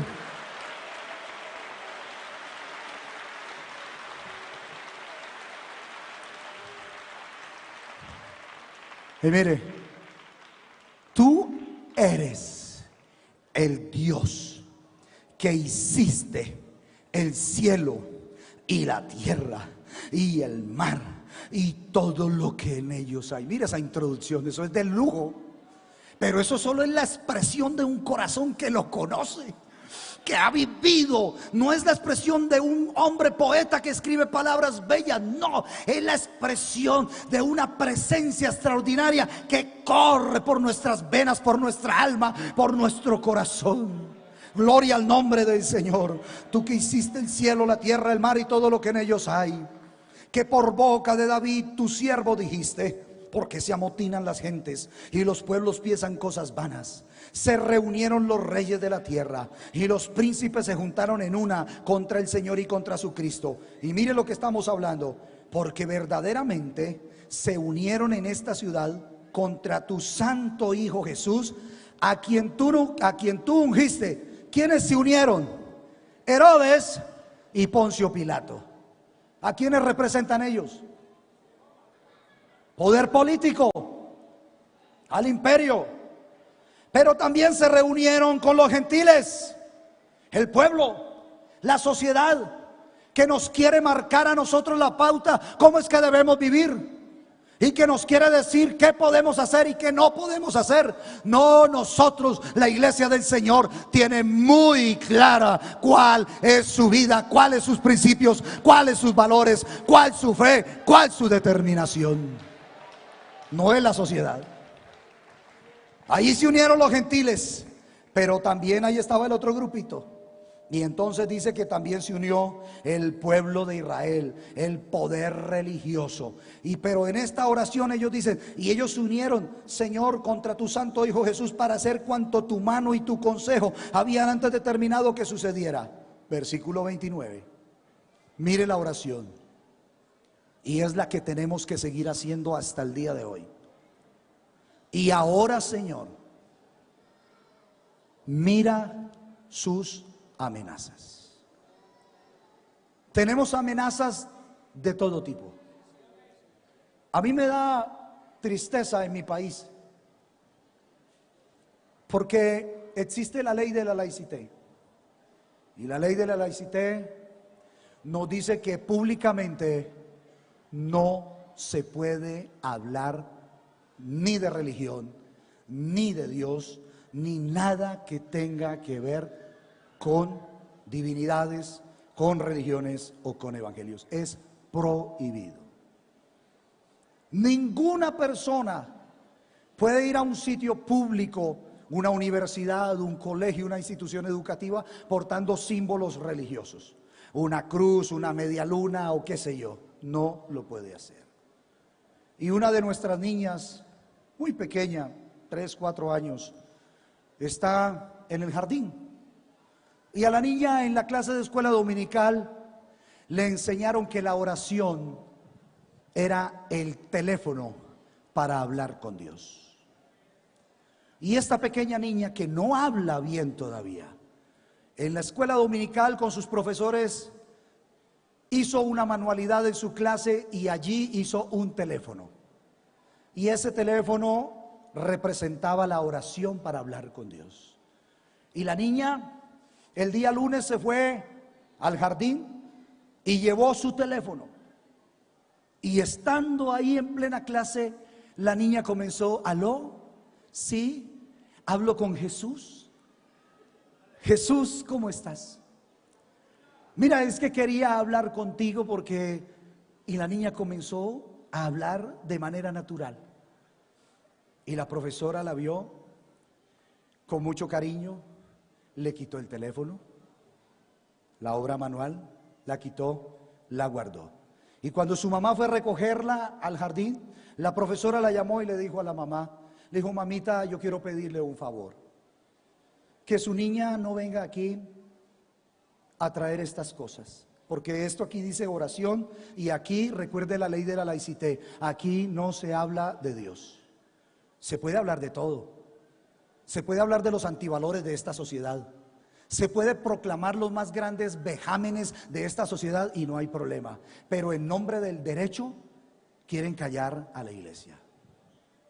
Y mire, tú eres el Dios que hiciste el cielo y la tierra y el mar y todo lo que en ellos hay. Mira esa introducción, eso es de lujo. Pero eso solo es la expresión de un corazón que lo conoce, que ha vivido. No es la expresión de un hombre poeta que escribe palabras bellas. No, es la expresión de una presencia extraordinaria que corre por nuestras venas, por nuestra alma, por nuestro corazón. Gloria al nombre del Señor. Tú que hiciste el cielo, la tierra, el mar y todo lo que en ellos hay, que por boca de David tu siervo dijiste: porque se amotinan las gentes y los pueblos piensan cosas vanas. Se reunieron los reyes de la tierra y los príncipes se juntaron en una contra el Señor y contra su Cristo. Y mire lo que estamos hablando: porque verdaderamente se unieron en esta ciudad contra tu santo Hijo Jesús, a quien tú ungiste. ¿Quiénes se unieron? Herodes y Poncio Pilato. ¿A quiénes representan ellos? Poder político, al imperio. Pero también se reunieron con los gentiles, el pueblo, la sociedad, que nos quiere marcar a nosotros la pauta, cómo es que debemos vivir, y que nos quiere decir qué podemos hacer y qué no podemos hacer. No, nosotros, la iglesia del Señor, tiene muy clara cuál es su vida, cuáles sus principios, cuáles sus valores, cuál su fe, cuál su determinación. No es la sociedad. Ahí se unieron los gentiles, pero también ahí estaba el otro grupito. Y entonces dice que también se unió el pueblo de Israel, el poder religioso. Pero en esta oración ellos dicen: y ellos se unieron, Señor, contra tu santo Hijo Jesús, para hacer cuanto tu mano y tu consejo habían antes determinado que sucediera. Versículo 29. Mire la oración. Y es la que tenemos que seguir haciendo hasta el día de hoy. Y ahora, Señor, mira sus amenazas. Tenemos amenazas de todo tipo. A mí me da tristeza en mi país, porque existe la ley de la laicité. Y la ley de la laicité nos dice que públicamente no se puede hablar ni de religión, ni de Dios, ni nada que tenga que ver con divinidades, con religiones o con evangelios. Es prohibido. Ninguna persona puede ir a un sitio público, una universidad, un colegio, una institución educativa, portando símbolos religiosos, una cruz, una media luna o qué sé yo. No lo puede hacer. Y una de nuestras niñas, muy pequeña, 3, 4 años, está en el jardín Y a la niña en la clase de escuela dominical le enseñaron que la oración era el teléfono para hablar con Dios. Y esta pequeña niña que no habla bien todavía, en la escuela dominical con sus profesores hizo una manualidad en su clase y allí hizo un teléfono. Y ese teléfono representaba la oración para hablar con Dios. Y la niña el día lunes se fue al jardín y llevó su teléfono. Y estando ahí en plena clase, la niña comenzó: aló, sí, hablo con Jesús. Jesús, ¿cómo estás? Mira, es que quería hablar contigo porque... Y la niña comenzó a hablar de manera natural. Y la profesora la vio con mucho cariño, le quitó el teléfono, la obra manual, la quitó, la guardó. Y cuando su mamá fue a recogerla al jardín, la profesora la llamó y le dijo a la mamá, le dijo: mamita, yo quiero pedirle un favor, que su niña no venga aquí a traer estas cosas, porque esto aquí dice oración, y aquí, recuerde la ley de la laicité, aquí no se habla de Dios. Se puede hablar de todo, se puede hablar de los antivalores de esta sociedad, se puede proclamar los más grandes vejámenes de esta sociedad y no hay problema, pero en nombre del derecho quieren callar a la iglesia.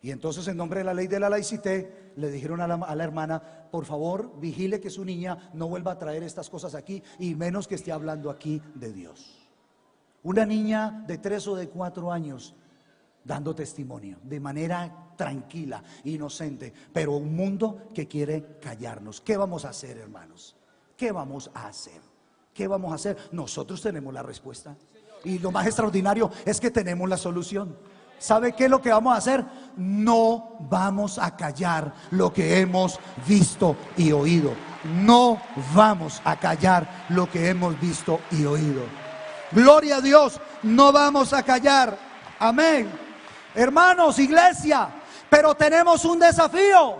Y entonces, en nombre de la ley de la laicité, le dijeron a la hermana: por favor, vigile que su niña no vuelva a traer estas cosas aquí, y menos que esté hablando aquí de Dios. Una niña de 3 o de 4 años dando testimonio de manera tranquila, inocente, pero un mundo que quiere callarnos. ¿Qué vamos a hacer, hermanos? ¿Qué vamos a hacer? ¿Qué vamos a hacer? Nosotros tenemos la respuesta, y lo más extraordinario es que tenemos la solución. ¿Sabe qué es lo que vamos a hacer? No vamos a callar lo que hemos visto y oído. No vamos a callar lo que hemos visto y oído. Gloria a Dios, no vamos a callar. Amén. Hermanos, iglesia, pero tenemos un desafío.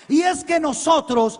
Y es que nosotros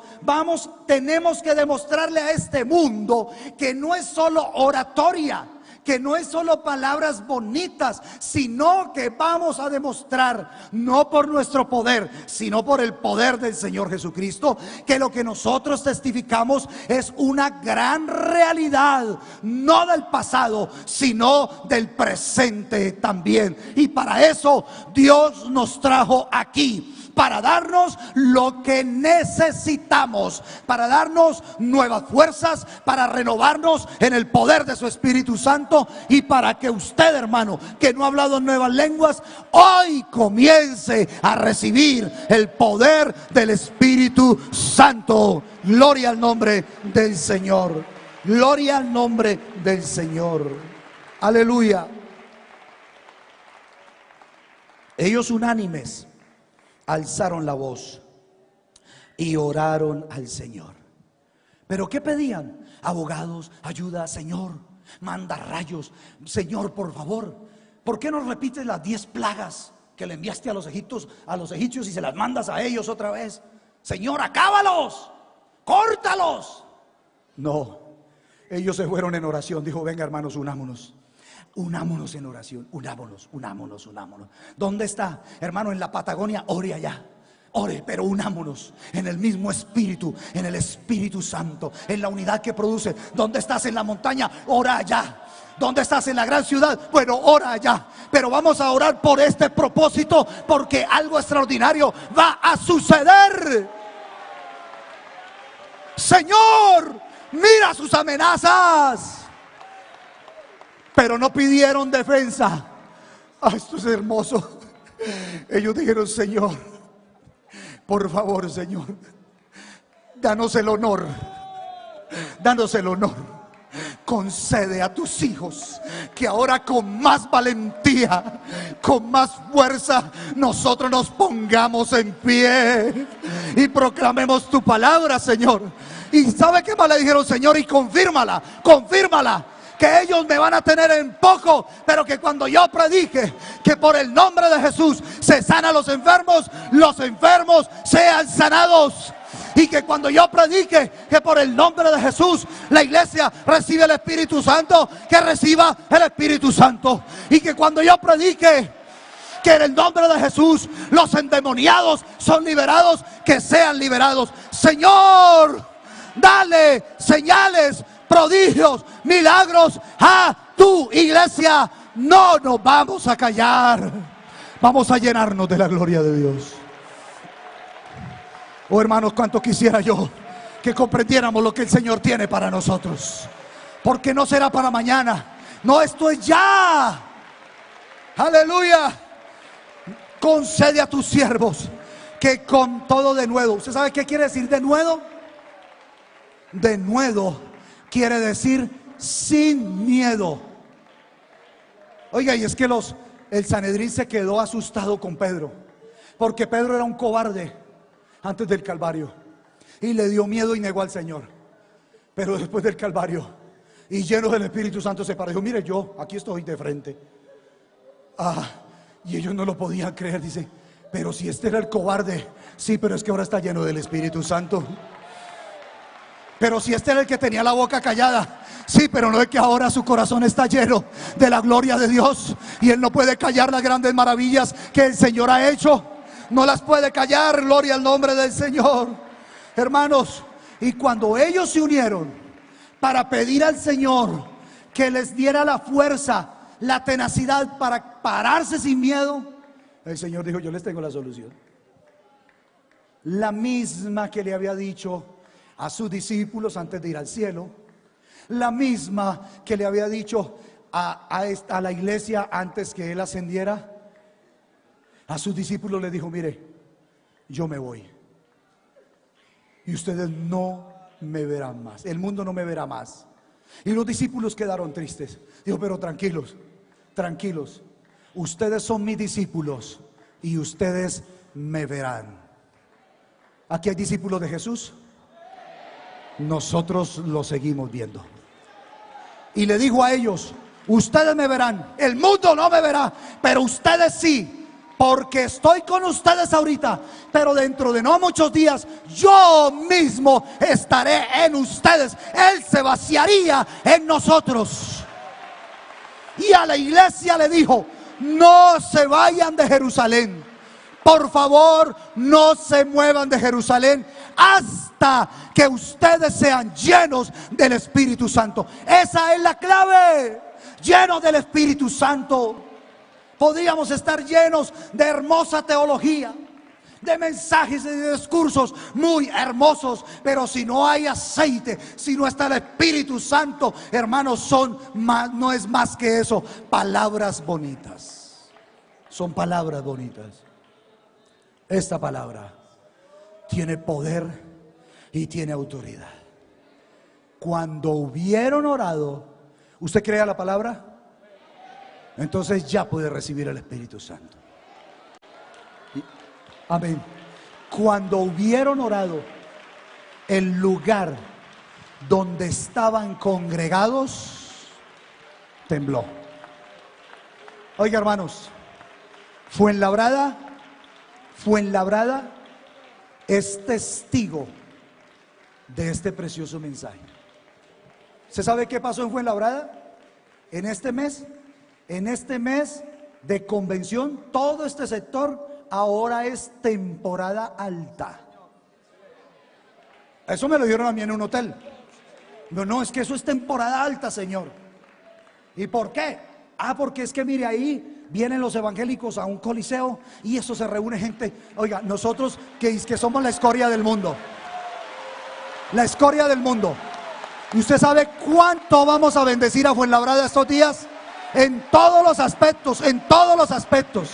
tenemos que demostrarle a este mundo que no es solo oratoria, que no es solo palabras bonitas, sino que vamos a demostrar, no por nuestro poder, sino por el poder del Señor Jesucristo, que lo que nosotros testificamos es una gran realidad, no del pasado, sino del presente también. Y para eso Dios nos trajo aquí, para darnos lo que necesitamos, para darnos nuevas fuerzas, para renovarnos en el poder de su Espíritu Santo, y para que usted, hermano, que no ha hablado en nuevas lenguas, hoy comience a recibir el poder del Espíritu Santo. Gloria al nombre del Señor. Gloria al nombre del Señor. Aleluya. Ellos unánimes alzaron la voz y oraron al Señor. ¿Pero qué pedían? Abogados, ayuda, Señor, manda rayos. Señor, por favor, ¿por qué no repites las 10 plagas que le enviaste a los egipcios y se las mandas a ellos otra vez? Señor, acábalos, córtalos. No, ellos se fueron en oración. Dijo: venga, hermanos, unámonos. Unámonos en oración, unámonos. ¿Dónde está, hermano? En la Patagonia, ore allá, ore, pero unámonos en el mismo espíritu, en el Espíritu Santo, en la unidad que produce. ¿Dónde estás? En la montaña, ora allá. ¿Dónde estás? En la gran ciudad, bueno, ora allá. Pero vamos a orar por este propósito, porque algo extraordinario va a suceder. Señor, mira sus amenazas, pero no pidieron defensa. Esto es hermoso. Ellos dijeron: Señor, por favor, Señor, danos el honor, danos el honor. Concede a tus hijos que ahora con más valentía, con más fuerza, nosotros nos pongamos en pie y proclamemos tu palabra, Señor. ¿Y sabe qué más le dijeron? Señor, y confírmala, que ellos me van a tener en poco, pero que cuando yo predique que por el nombre de Jesús se sana a los enfermos sean sanados. Y que cuando yo predique que por el nombre de Jesús la iglesia recibe el Espíritu Santo, que reciba el Espíritu Santo. Y que cuando yo predique que en el nombre de Jesús los endemoniados son liberados, que sean liberados. Señor, dale señales, prodigios, milagros a tu iglesia. No nos vamos a callar. Vamos a llenarnos de la gloria de Dios. Oh, hermanos, cuánto quisiera yo que comprendiéramos lo que el Señor tiene para nosotros. Porque no será para mañana. No, esto es ya. Aleluya. Concede a tus siervos que con todo denuedo. ¿Usted sabe qué quiere decir denuedo? Denuedo quiere decir sin miedo. Oiga, y es que el Sanedrín se quedó asustado con Pedro, porque Pedro era un cobarde antes del Calvario y le dio miedo y negó al Señor. Pero después del Calvario y lleno del Espíritu Santo se paró y dijo: mire, yo aquí estoy de frente. Y ellos no lo podían creer. Dice: pero si este era el cobarde. Sí, pero es que ahora está lleno del Espíritu Santo. Pero si este era el que tenía la boca callada. Sí, pero no es que ahora su corazón está lleno de la gloria de Dios y él no puede callar las grandes maravillas que el Señor ha hecho. No las puede callar. Gloria al nombre del Señor. Hermanos, y cuando ellos se unieron para pedir al Señor que les diera la fuerza, la tenacidad para pararse sin miedo, el Señor dijo: yo les tengo la solución. La misma que le había dicho a sus discípulos antes de ir al cielo, la misma que le había dicho a la iglesia antes que él ascendiera. A sus discípulos les dijo: mire, yo me voy y ustedes no me verán más, el mundo no me verá más. Y los discípulos quedaron tristes. Dijo: pero tranquilos, tranquilos, ustedes son mis discípulos y ustedes me verán. Aquí hay discípulos de Jesús. Nosotros los seguimos viendo. Y le dijo a ellos: ustedes me verán, el mundo no me verá, pero ustedes sí, porque estoy con ustedes ahorita, pero dentro de no muchos días yo mismo estaré en ustedes. Él se vaciaría en nosotros. Y a la iglesia le dijo: no se vayan de Jerusalén, por favor, no se muevan de Jerusalén hasta que ustedes sean llenos del Espíritu Santo. Esa es la clave. Llenos del Espíritu Santo. Podríamos estar llenos de hermosa teología, de mensajes y de discursos muy hermosos, pero si no hay aceite, si no está el Espíritu Santo, hermanos, no es más que eso, palabras bonitas. Son palabras bonitas. Esta palabra tiene poder y tiene autoridad. Cuando hubieron orado, ¿usted cree a la palabra? Entonces ya puede recibir el Espíritu Santo. Amén. Cuando hubieron orado, el lugar donde estaban congregados tembló. Oiga, hermanos, Fuenlabrada es testigo de este precioso mensaje. ¿Se sabe qué pasó en Fuenlabrada? En este mes de convención, todo este sector ahora es temporada alta. Eso me lo dieron a mí en un hotel. No, es que eso es temporada alta, señor. ¿Y por qué? Porque es que mire, ahí vienen los evangélicos a un coliseo y eso se reúne gente. Oiga, nosotros que somos la escoria del mundo. La escoria del mundo. ¿Y usted sabe cuánto vamos a bendecir a Fuenlabrada estos días? En todos los aspectos, en todos los aspectos.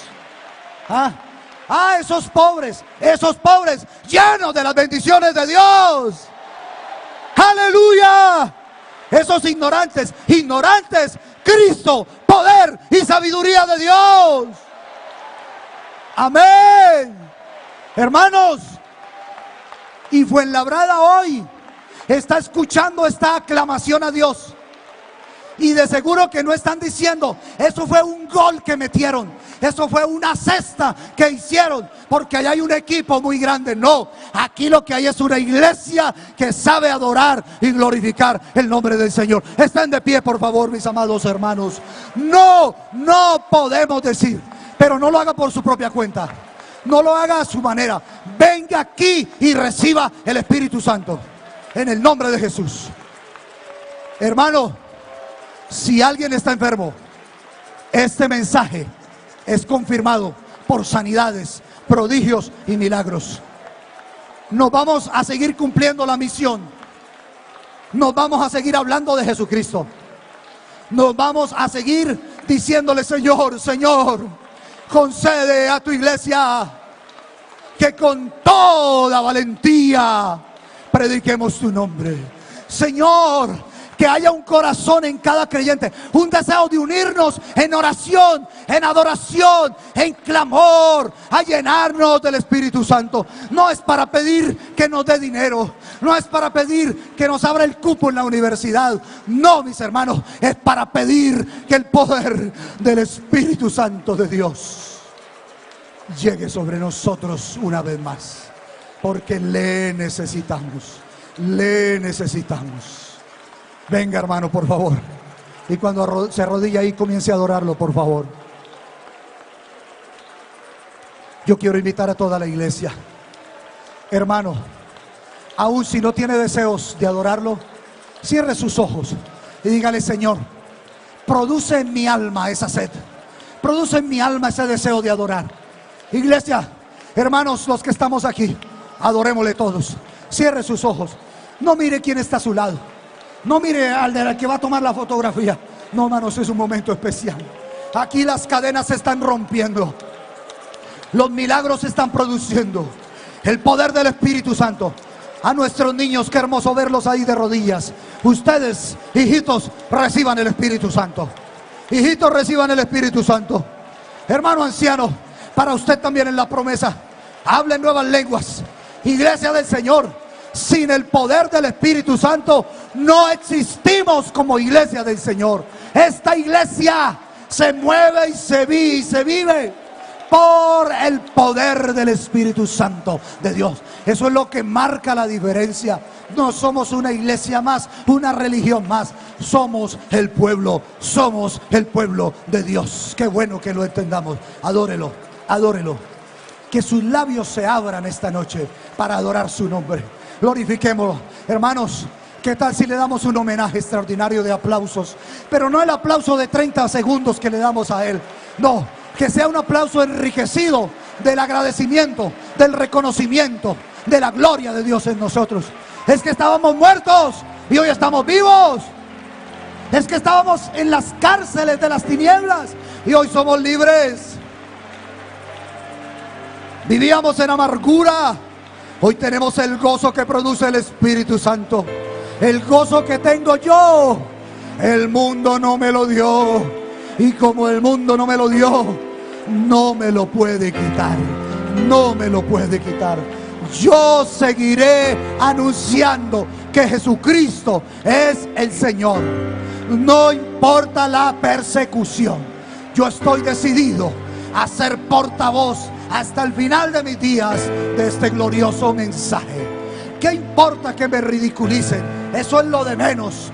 Esos pobres llenos de las bendiciones de Dios. Aleluya. Esos ignorantes, Cristo, poder y sabiduría de Dios. Amén. Hermanos, y Fuenlabrada hoy está escuchando esta aclamación a Dios. Y de seguro que no están diciendo: eso fue un gol que metieron, eso fue una cesta que hicieron porque allá hay un equipo muy grande. No, aquí lo que hay es una iglesia que sabe adorar y glorificar el nombre del Señor. Estén de pie, por favor, mis amados hermanos. No podemos decir, pero no lo haga por su propia cuenta, no lo haga a su manera. Venga aquí y reciba el Espíritu Santo en el nombre de Jesús. Hermano, si alguien está enfermo, este mensaje es confirmado por sanidades, prodigios y milagros. Nos vamos a seguir cumpliendo la misión. Nos vamos a seguir hablando de Jesucristo. Nos vamos a seguir diciéndole: Señor, Señor, concede a tu iglesia que con toda valentía prediquemos tu nombre. Señor, que haya un corazón en cada creyente, un deseo de unirnos en oración, en adoración, en clamor, a llenarnos del Espíritu Santo. No es para pedir que nos dé dinero, no es para pedir que nos abra el cupo en la universidad. No, mis hermanos, es para pedir que el poder del Espíritu Santo de Dios llegue sobre nosotros una vez más, porque le necesitamos, le necesitamos. Venga, hermano, por favor. Y cuando se arrodilla ahí, comience a adorarlo, por favor. Yo quiero invitar a toda la iglesia. Hermano, aún si no tiene deseos de adorarlo, cierre sus ojos y dígale: Señor, produce en mi alma esa sed, produce en mi alma ese deseo de adorar. Iglesia, hermanos, los que estamos aquí, adorémosle todos. Cierre sus ojos. No mire quién está a su lado. No mire al que va a tomar la fotografía. No, hermanos, es un momento especial. Aquí las cadenas se están rompiendo. Los milagros se están produciendo. El poder del Espíritu Santo. A nuestros niños, qué hermoso verlos ahí de rodillas. Ustedes, hijitos, reciban el Espíritu Santo. Hijitos, reciban el Espíritu Santo. Hermano anciano, para usted también en la promesa, hable en nuevas lenguas. Iglesia del Señor, sin el poder del Espíritu Santo no existimos como iglesia del Señor. Esta iglesia se mueve y se vive por el poder del Espíritu Santo de Dios. Eso es lo que marca la diferencia. No somos una iglesia más, una religión más. Somos el pueblo de Dios. Qué bueno que lo entendamos. Adórelo, adórelo. Que sus labios se abran esta noche para adorar su nombre. Glorifiquémoslo. Hermanos, ¿qué tal si le damos un homenaje extraordinario de aplausos? Pero no el aplauso de 30 segundos que le damos a Él. No, que sea un aplauso enriquecido del agradecimiento, del reconocimiento, de la gloria de Dios en nosotros. Es que estábamos muertos y hoy estamos vivos. Es que estábamos en las cárceles de las tinieblas y hoy somos libres. Vivíamos en amargura. Hoy tenemos el gozo que produce el Espíritu Santo. El gozo que tengo yo, el mundo no me lo dio. Y como el mundo no me lo dio, no me lo puede quitar. No me lo puede quitar. Yo seguiré anunciando que Jesucristo es el Señor. No importa la persecución. Yo estoy decidido a ser portavoz hasta el final de mis días de este glorioso mensaje. ¿Qué importa que me ridiculicen? Eso es lo de menos.